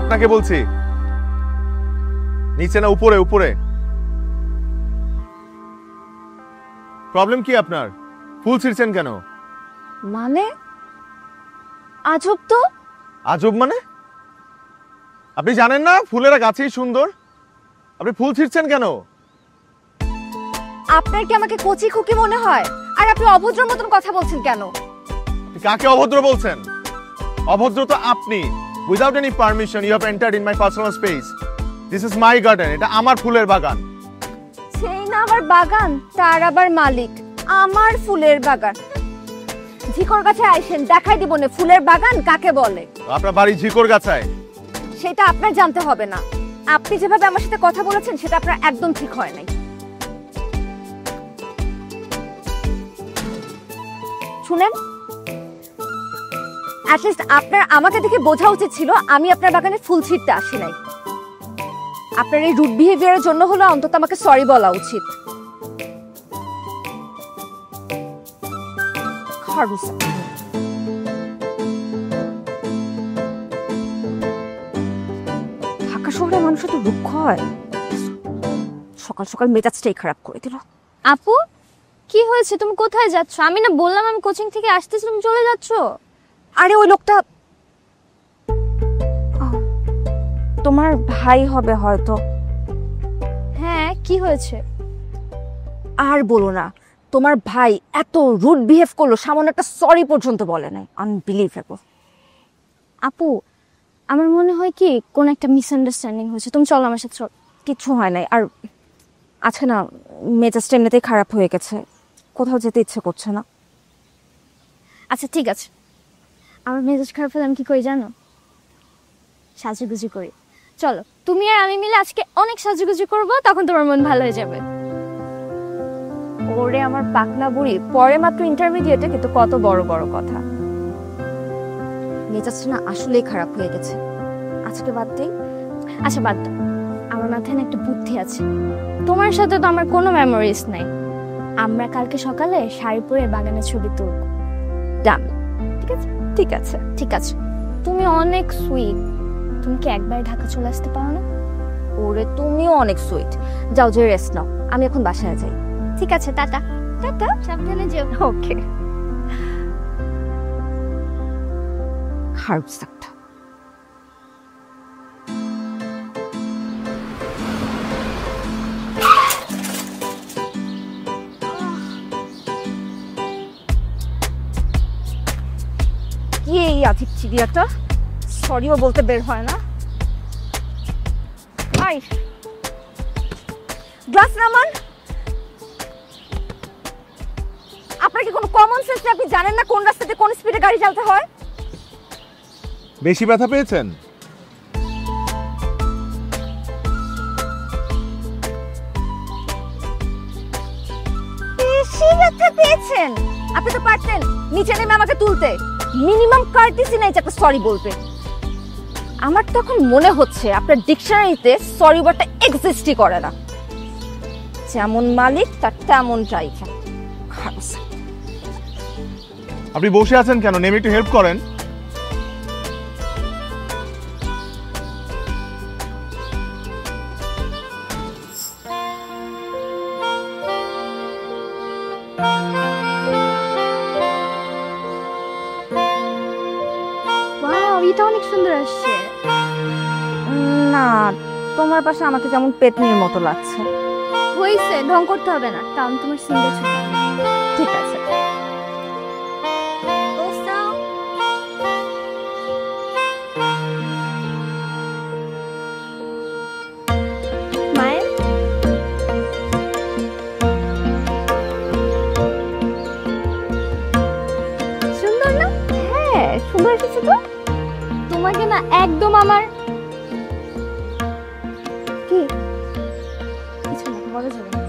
আপনাকে বলছি, নিচে না উপরে উপরে। প্রবলেম কি আপনার? ফুল ছিঁড়ছেন কেন? মানে আজব তো। আজব মানে? আপনি জানেন না ফুলেরা গাছেই সুন্দর? আপনি ফুল ছিঁড়ছেন কেন? আপনার কি আমাকে কচি খুকি মনে হয়? আর আপনি অভদ্র মতন কথা বলছেন কেন? কাকে অভদ্র বলছেন? অভদ্র তো আপনি। Without any permission you have entered in my personal space. This is my garden, এটা আমার ফুলের বাগান। সেই না আমার বাগান, তার আবার মালিক আমার ফুলের বাগান। ঝিকর গাছে আইসেন, দেখাই দিব না ফুলের বাগান কাকে বলে। আপনার বাড়ি ঝিকর গাছায়? সেটা আপনার জানতে হবে না। আপনি যেভাবে আমার সাথে কথা বলেছেন সেটা আপনার একদম ঠিক হয় নাই। শুনেন, অ্যাটলিস্ট আপনার আমাকে দেখে বোঝা উচিত ছিল আমি আপনার বাগানে ফুল ছিঁড়তে আসি নাই। আপনার এই রুড বিহেভিয়ারের জন্য হলো অন্তত আমাকে সরি বলা উচিত। ঢাকা শহরের মানুষ তো দুঃখ হয়। সকাল সকাল মেজাজটাই খারাপ করে দিল। আপু কি হয়েছে? তুমি কোথায় যাচ্ছ? আমি না বললাম আমি কোচিং থেকে আসতেছি, তুমি চলে যাচ্ছ। আরে ওই লোকটা তোমার ভাই হবে হয়তো। হ্যাঁ, কি হয়েছে? আর বলো না, তোমার ভাই এত রুড বিহেভ করলো, সামান্য একটা সরি পর্যন্ত বলে নাই। আনবিলিভেবল। আপু আমার মনে হয় কি কোন একটা মিসআন্ডারস্ট্যান্ডিং হয়েছে, তুমি চলো আমার সাথে। কিছু হয় নাই। আর আজকে না মেজাজটা এমনিতেই খারাপ হয়ে গেছে, কোথাও যেতে ইচ্ছে করছে না। আচ্ছা ঠিক আছে, আমার মেজাজ খারাপ হলে আমি কি করি জানো? সাজুগুজু করি। চলো তুমি আর আমি মিলে আজকে অনেক সাজুগুজু করবো, তখন তোমার মন ভালো হয়ে যাবে। ওরে আমার পাকনা বুড়ি, পরে মাত্র ইন্টারমিডিয়েটে, কিন্তু কত বড় বড় কথা। মেজাজটা না আসলেই খারাপ হয়ে গেছে, আজকে বাদ দেই। আচ্ছা বাদ দাও, আমার মাথায় না একটা বুদ্ধি আছে। তোমার সাথে তো আমার কোনো মেমোরিজ নাই, আমরা কালকে সকালে শাড়ি পরে বাগানের ছবি তুলব। ডান। ঠিক আছে ঠিক আছে ঠিক আছে। তুমি অনেক সুইট, তুমি কি একবার ঢাকা চলে আসতে পারো না? ওরে তুমিও অনেক সুইট। যাও, যে রেস্ট নাও, আমি এখন বাসায় যাই। ঠিক আছে, টাটা। টাটা, সাবধানে যেও। ওকে। খারাপ একটা। কি এই আধিক চিড়িয়াটা, সরিও বলতে বের হয় না। গ্লাস নামান। আপনার কি কোনো কমন সেন্স নেই? আপনি জানেন না কোন রাস্তাতে কোন স্পিডে গাড়ি চালাতে হয়? বেশি ব্যথা পেয়েছেন? বেশি ব্যথা পেয়েছেন? আপনি তো পারতেন নিচে নেমে আমাকে তুলতে। মিনিমাম কার্টিসি নাই যে একটা সরি বলবে। আমার তো এখন মনে হচ্ছে আপনার ডিকশনারিতে সরি ওয়ার্ডটা এক্সিস্টই করে না। যেমন মালিক তার তেমন ড্রাইভার। আপনি বসে আছেন কেন? নেমে একটু হেল্প করেন। ওয়াও, এটা অনেক সুন্দর আসছে। না, তোমার পাশে আমাকে যেমন পেতনির মতো লাগছে। হইছে, ঢং করতে হবে না, কারণ তোমার সিঙ্গেল ছোট। ঠিক আছে। মায়ের সুন্দর না? হ্যাঁ, সুন্দর এসেছে তো। তোমাকে না একদম আমার কি কিছু না, বলা যাবে না।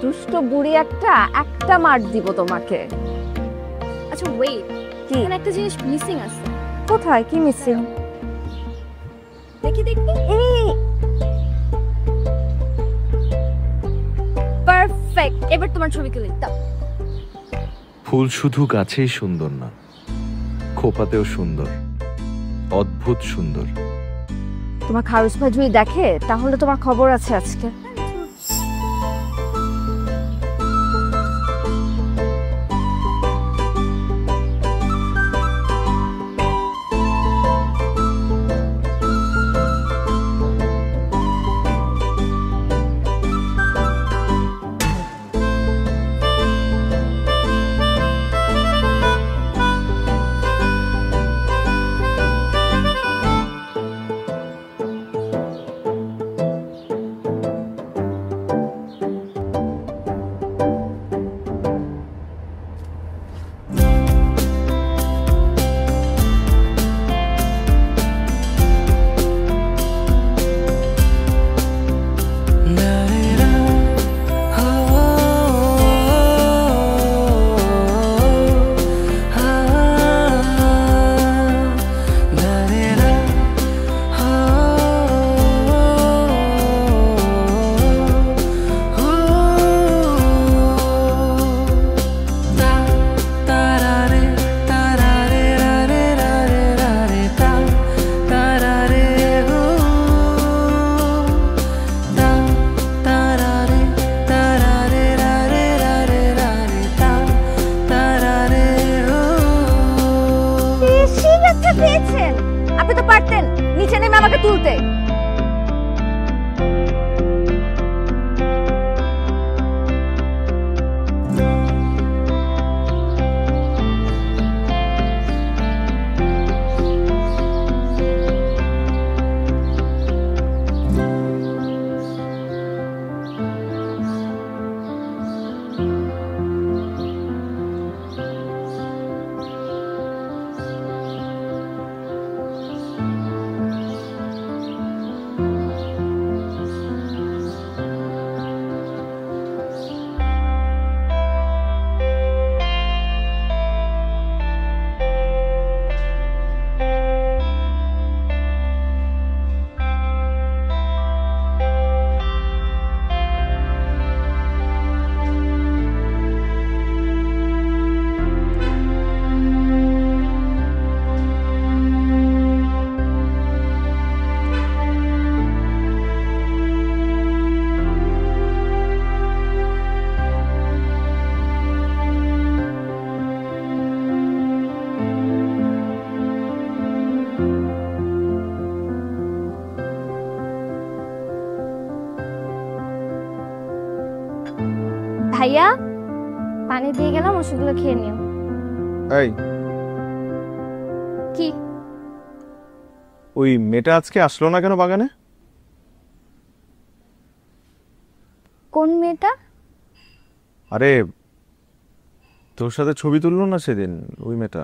দুষ্ট বুড়ি একটা মার দিব তোমাকে। আচ্ছা ওয়েট, কি? এখানে একটা জিনিস মিসিং আছে। কোথায়? কি মিসিং? দেখি দেখি। এই পারফেক্ট, এবার তোমার ছবি তুলে দাও। ফুল শুধু গাছেই সুন্দর না, খোপাতেও সুন্দর। অদ্ভুত সুন্দর। তোমার খারুস ভাই যদি দেখে তাহলে তোমার খবর আছে আজকে। পেয়েছেন, আপনি তো পারতেন নিচে নেমে আমাকে তুলতে। ভাইয়া পানি দিয়ে গেলাম, ওষুধগুলো খেয়ে নিও। এই কি ওই মেয়েটা আজকে আসলো না কেন বাগানে? কোন মেয়েটা? আরে তোর সাথে ছবি তুললো না সেদিন, ওই মেয়েটা।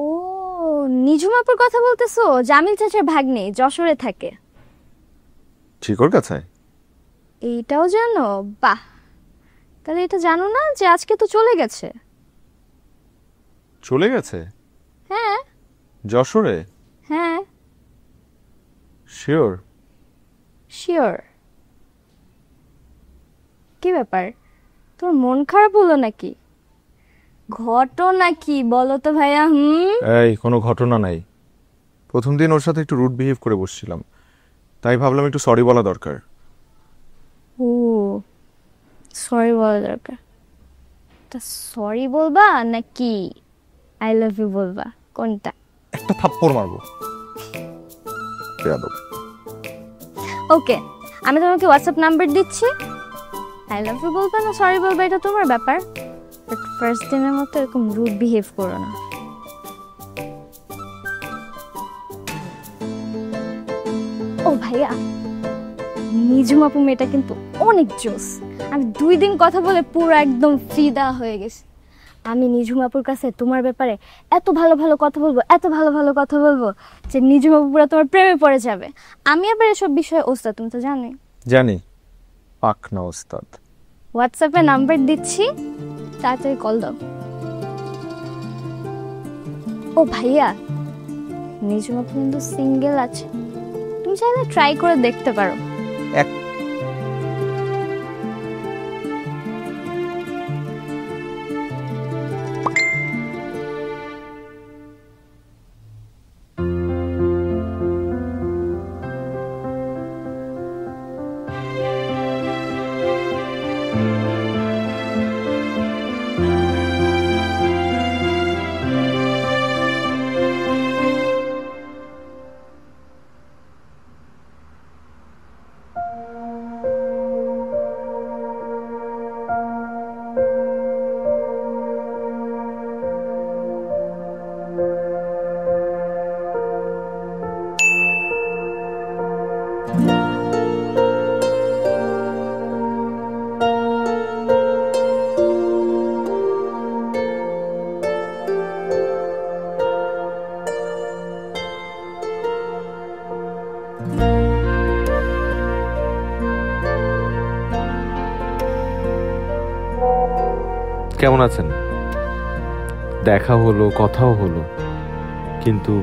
ও নিঝুমাপুর কথা বলতেছো? জামিল চাচার ভাগ্নে, যশোরে থাকে। ঠিক ওর কাছে? এইটাও জানো? বাহ, তাহলে এটা জানো না যে আজকে তো চলে গেছে? চলে গেছে? হ্যাঁ যশোরে? হ্যাঁ শিওর? শিওর। কি ব্যাপার, তোর মন খারাপ হলো নাকি? ঘটনা কি বলো তো ভাইয়া? এই কোনো ঘটনা নাই, প্রথম দিন ওর সাথে একটু রুড বিহেভ করে বসছিলাম, তাই ভাবলাম একটু সরি বলা দরকার। ও সরি বলা দরকার। তা সরি বলবা নাকি আই লাভ ইউ বলবা, কোনটা? একটা থাপ্পড় মারবো। বেয়াদব। ওকে, আমি তোমাকে হোয়াটসঅ্যাপ নাম্বার দিচ্ছি। আই লাভ ইউ বলবা না সরি বলবা এটা তোমার ব্যাপার, বাট ফার্স্ট দিনের মতো এরকম রুড বিহেভ করো না। ও ভাইয়া, নিঝুম আপু মেয়েটা কিন্তু অনেক জোস। আমি 2 দিন কথা বলে পুরো একদম ফিদা হয়ে গেছি। আমি নিঝুম আপুর কাছে তোমার ব্যাপারে এত ভালো ভালো কথা বলবো, এত ভালো ভালো কথা বলবো যে নিঝুম আপু পুরো তোমার প্রেমে পড়ে যাবে। আমি আবার এসব বিষয়ে ওস্তাদ, তুমি তো জানোই। জানি, পাক না ওস্তাদ। হোয়াটসঅ্যাপে নাম্বার দিচ্ছি, তাড়াতাড়ি কল দাও। ও ভাইয়া, নিঝুম আপু কিন্তু সিঙ্গেল আছে, তুমি চাইলে ট্রাই করে দেখতে পারো। কেমন আছেন? দেখা হলো, কথাও হলো, কিন্তু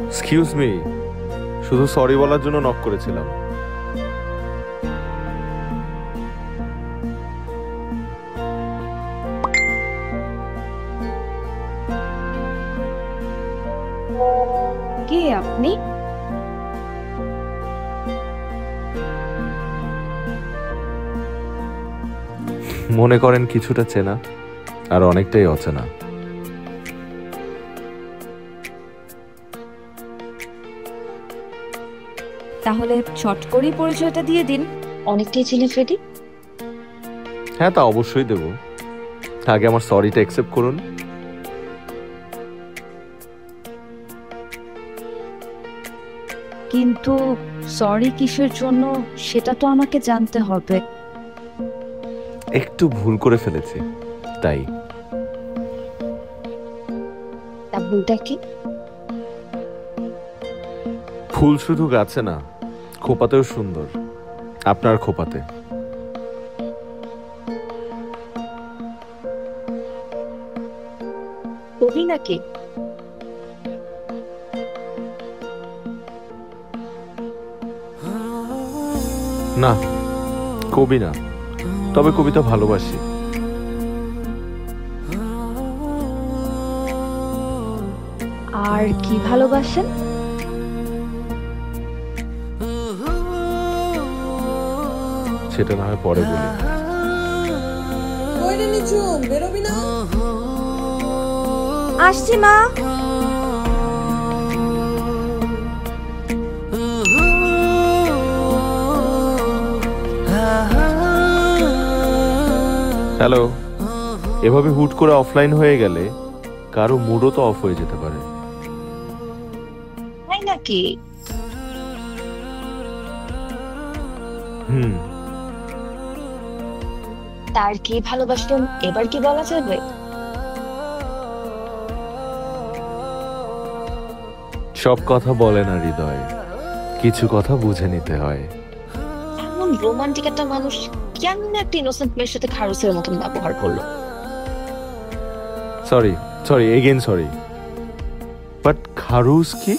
এক্সকিউজ মি, শুধু সরি বলার জন্য নক করেছিলাম। কে আপনি? মনে করেন কিছুটা চেনা আর অনেকটাই অচেনা। তাহলে চট করেই পরিচয়টা দিয়ে দিন। অনেকটাই চিনি ফ্রেডি। হ্যাঁ, তা অবশ্যই দেব। আগে আমার সরিটা অ্যাকসেপ্ট করুন। কিন্তু সরি কিসের জন্য সেটা তো আমাকে জানতে হবে। একটু ভুল করে ফেলেছি, তাই। তা ভুলটা কি? ফুল শুধু গাছে না, খোপাতেও সুন্দর। আপনার খোপাতে। কবি নাকি? না, কবি না, তবে কবিতা ভালোবাসি। আর কি ভালোবাসেন? সেটা না হয় পরে বলি। আসছি মা। হ্যালো। এভাবে হুট করে অফলাইন হয়ে গেলে কারো মুডও তো অফ হয়ে যেতে পারে। তাই নাকি? হুম। তার কি ভালোবাসতেন এবার কি বলা যাবে? সব কথা বলে না হৃদয়, কিছু কথা বুঝে নিতে হয়। এমন রোমান্টিক একটা মানুষ কেমন একটা ইনোসেন্ট মেয়ের সাথে খারুসের মতন ব্যবহার করলো? Sorry sorry, again sorry, but খারুস কি?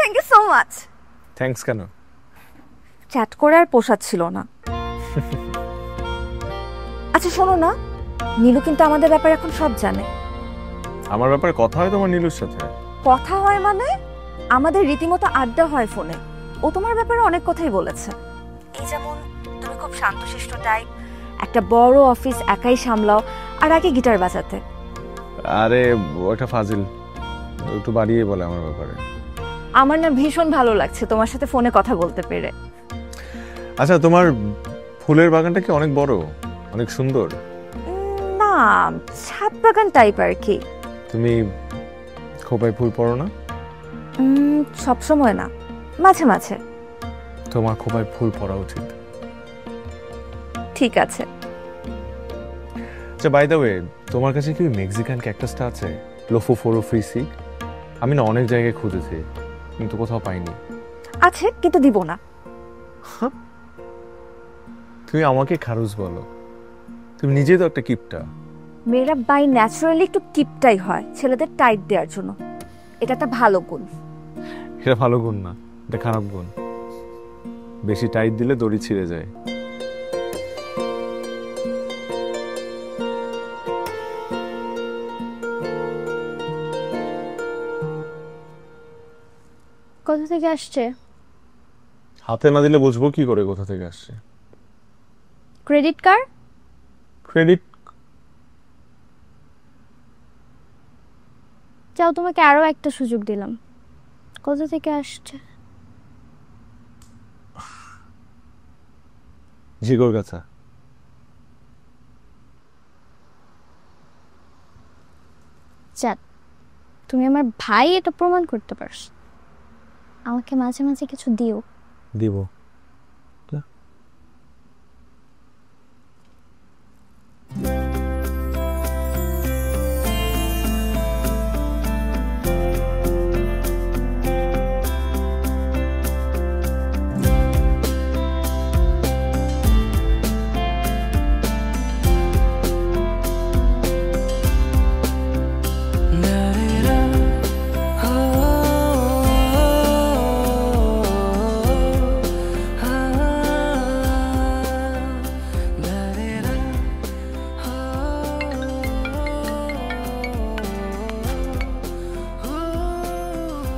Thank you so much. Thanks কেন? চ্যাট করে আর পোষাচ্ছিল না। আচ্ছা শোনো না, নীলু কিন্তু আমাদের ব্যাপারে এখন সব জানে। আমার ব্যাপারে কথা হয় তোমার নীলুর সাথে? কথা হয় মানে আমাদের রীতিমতো আড্ডা হয় ফোনে। ও তোমার ব্যাপারে অনেক কথাই বলেছে। এই যেমন তুমি খুব শান্তশিষ্ট টাইপ, একটা বড় অফিস একাই সামলাও, আর আগে গিটার বাজাতে। আরে ওটা ফাজিল, একটু বাড়িয়ে বলে আমার ব্যাপারে। আমার না ভীষণ ভালো লাগছে তোমার সাথে ফোনে কথা বলতে পেরে। আচ্ছা, তোমার ফুলের বাগানটা কি অনেক বড়, অনেক সুন্দর? না, ছাদ বাগান টাইপ আর কি। তুমি খোপায় ফুল পড়ো না? সব সময় না, মাঝে মাঝে। তোমার খোপায় ফুল পড়া উচিত। ঠিক আছে। আচ্ছা, বাই দ্য ওয়ে, তোমার কাছে কি মেক্সিকান ক্যাকটাসটা আছে? লোফোফোরোফ্রিসি। আমি না অনেক জায়গায় খুঁজেছি কিন্তু কোথাও পাইনি। আছে কিন্তু দিব না। তুমি আমাকে খারুজ বলো, তুমি নিজেই তো একটা কিপটা। মেয়েরা বাই ন্যাচারালি একটু কিপটাই হয় ছেলেদের টাইট দেওয়ার জন্য, এটা একটা ভালো গুণ। এটা ভালো গুণ না, এটা খারাপ গুণ। বেশি টাইট দিলে দড়ি ছিঁড়ে যায়। কোথা থেকে আসছে? হাতে না দিলে বুঝবো কি করে কোথা থেকে আসছে? Credit card? ক্রেডিট? যাও, তোমাকে আরো একটা সুযোগ দিলাম। কোথা থেকে আসছে? জিগর গাছা। যাক, তুমি আমার ভাই এটা প্রমাণ করতে পারছো। আমাকে মাঝে মাঝে কিছু দিও। দিব।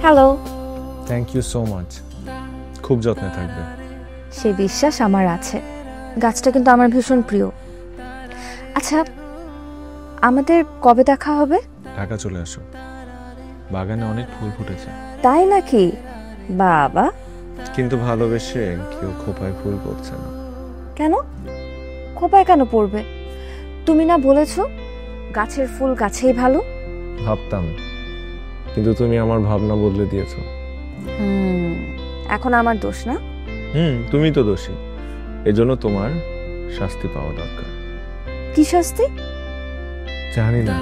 Hello. Thank you so much. খুব যত্নে থাকবে। সে বিশ্বাস আমার আছে। গাছটা কিন্তু আমার ভীষণ প্রিয়। আচ্ছা, আমাদের কবে দেখা হবে? ঢাকা চলে আসো, বাগানে অনেক ফুল ফুটেছে। তাই নাকি? বাবা। কিন্তু ভালোবেসে কেউ খোপায় ফুল পড়ছে না। কেন? খোপায় কেন পড়বে? তুমি না বলেছো গাছের ফুল গাছেই ভালো? ভাবতাম, কিন্তু তুমি আমার ভাবনা বদলে দিয়েছো। এখন আমার দোষ না? তুমি তো দোষী। এজন্য তোমার শাস্তি পাওয়া দরকার। কি শাস্তি? জানি না,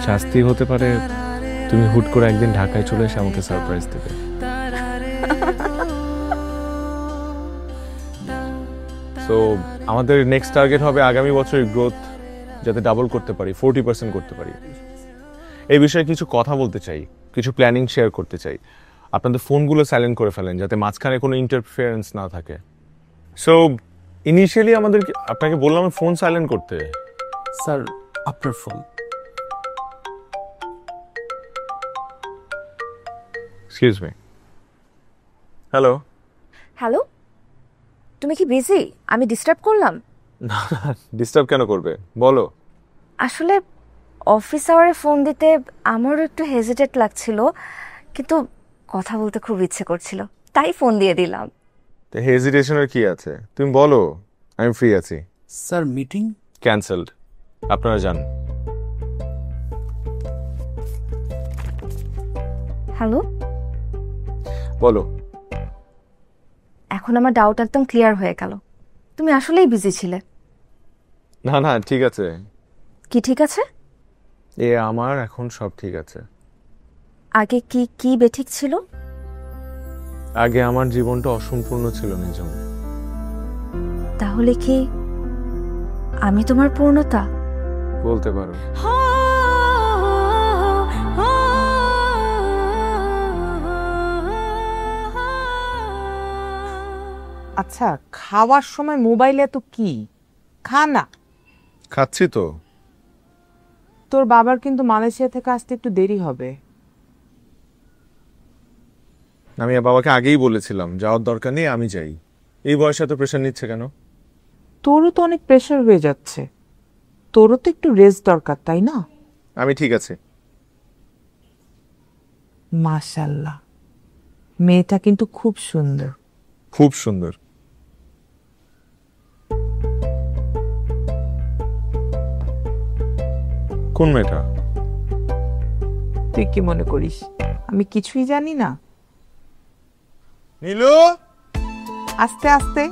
শাস্তি হতে পারে তুমি হুট করে একদিন ঢাকায় চলে এসে আমাকে সারপ্রাইজ দেবে। সো আমাদের নেক্সট টার্গেট হবে আগামী বছরের গ্রোথ যাতে ডাবল করতে পারি, 40% করতে পারি। এই বিষয়ে কিছু কথা বলতে চাই, কিছু প্ল্যানিং শেয়ার করতে চাই। আপনাদের ফোনগুলো সাইলেন্ট করে ফেলেন যাতে মাঝখানে কোনো ইন্টারফারেন্স না থাকে। সো ইনিশিয়ালি আপনাকে বললাম ফোন সাইলেন্ট করতে। স্যার, আপনার phone. Excuse me. Hello. Hello, তুমি কি বিজি? আমি ডিস্টার্ব করলাম? না, ডিস্টার্ব কেন করবে, বলো। আসলে অফিস আওয়ারে ফোন দিতে আমারও একটু হেজিটেট লাগছিল, কিন্তু কথা বলতে খুব ইচ্ছে করছিল, তাই ফোন দিয়ে দিলাম। তো হেজিটেশনের কি আছে, তুমি বলো, আমি ফ্রি আছি। স্যার, মিটিং ক্যান্সেলড, আপনারা যান। হ্যালো, বলো। এখন আমার ডাউট একদম ক্লিয়ার হয়ে গেল। তুমি আসলেই বিজি ছিলে। না না, ঠিক আছে। কি ঠিক আছে? আমার এখন সব ঠিক আছে। আগে কি কি বেঠিক ছিল? আগে আমার জীবনটা অসম্পূর্ণ ছিল নিজম। তাহলে কি আমি তোমার পূর্ণতা? বলতে পারো। আচ্ছা, খাওয়ার সময় মোবাইলে তো কি খা না? খাচ্ছি তো। তোর বাবার কিন্তু মালয়েশিয়া থেকে আসতে একটু দেরি হবে। আমি বাবাকে আগেই বলেছিলাম যাওয়ার দরকার নেই, আমি যাই। এই বয়সে এত প্রেশার নিচ্ছে কেন? তোরও তো অনেক প্রেশার হয়ে যাচ্ছে, তোরও তো একটু রেস্ট দরকার, তাই না? আমি ঠিক আছে। মাশাআল্লাহ, মেয়েটা কিন্তু খুব সুন্দর। খুব সুন্দর। কোন মেয়েটা? তুই কি মনে করিস আমি কিছুই জানি না? নীলু, আস্তে আস্তে।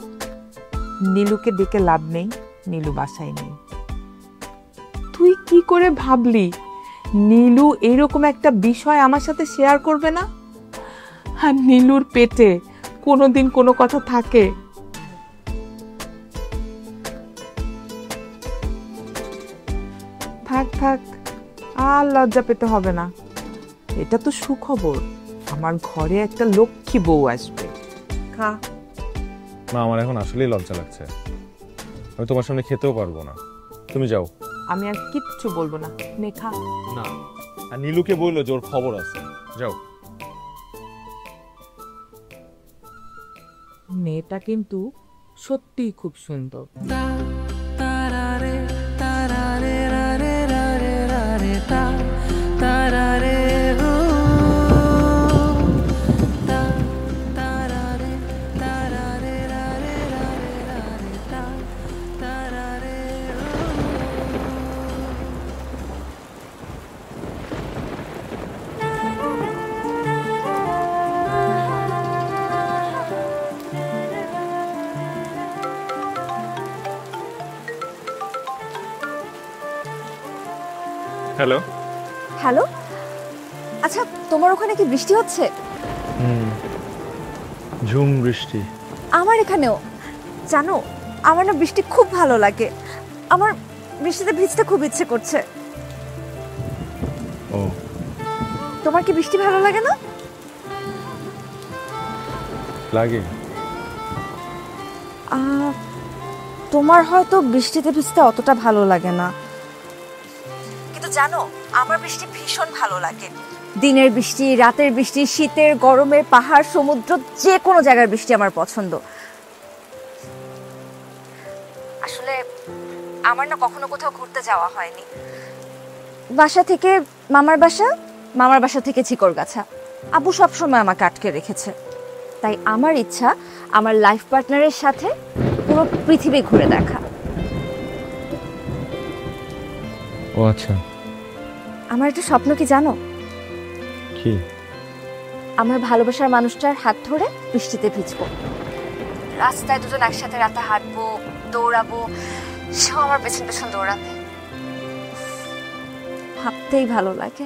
নীলুকে ডেকে লাভ নেই, নীলু বাসায় নেই। তুই কি করে ভাবলি নীলু এরকম একটা বিষয় আমার সাথে শেয়ার করবে না? আর নীলুর পেটে কোনোদিন কোনো কথা থাকে? থাক, আর লজ্জা পেতে হবে না। এটা তো সুখবর, আমার ঘরে একটা লক্ষ্মী বউ আসবে। খা। মা আমার এখন আসলেই লজ্জা লাগছে, আমি তোমার সামনে খেতেও পারবো না। তুমি যাও। আমি আর কিচ্ছু বলবো না, নে খা। না, আর নীলুকে বললো যে ওর খবর আছে, যাও। মেয়েটা কিন্তু সত্যিই খুব সুন্দর। হ্যালো। হ্যালো, আচ্ছা তোমার ওখানে কি বৃষ্টি হচ্ছে? ঝুম বৃষ্টি। আমার এখানেও। জানো, আমার না বৃষ্টি খুব ভালো লাগে, আমার বৃষ্টিতে ভিজতে খুব ইচ্ছে করছে। ও, তোমার কি বৃষ্টি ভালো লাগে না? লাগে। তোমার হয়তো বৃষ্টিতে ভিজতে অতটা ভালো লাগে না, কিন্তু জানো আমার বৃষ্টি ভীষণ ভালো লাগে। দিনের বৃষ্টি, রাতের বৃষ্টি, শীতের, গরমের, পাহাড়, সমুদ্র, যে কোনো জায়গার বৃষ্টি আমার পছন্দ। আসলে আমার না কখনো কোথাও ঘুরতে যাওয়া হয়নি। বাসা থেকে মামার বাসা, মামার বাসা থেকে চিকরগাছা, আব্বু সবসময় আমাকে আটকে রেখেছে। তাই আমার ইচ্ছা আমার লাইফ পার্টনারের সাথে পুরো পৃথিবী ঘুরে দেখা। ও আচ্ছা। আমার একটা স্বপ্ন কি জানো? কি? আমার ভালোবাসার মানুষটার হাত ধরে বৃষ্টিতে ভিজবো, রাস্তায় দুজন একসাথে রাতে হাঁটবো, দৌড়াবো, সেও আমার পেছন পেছন দৌড়াবে। ভাবতেই ভালো লাগে।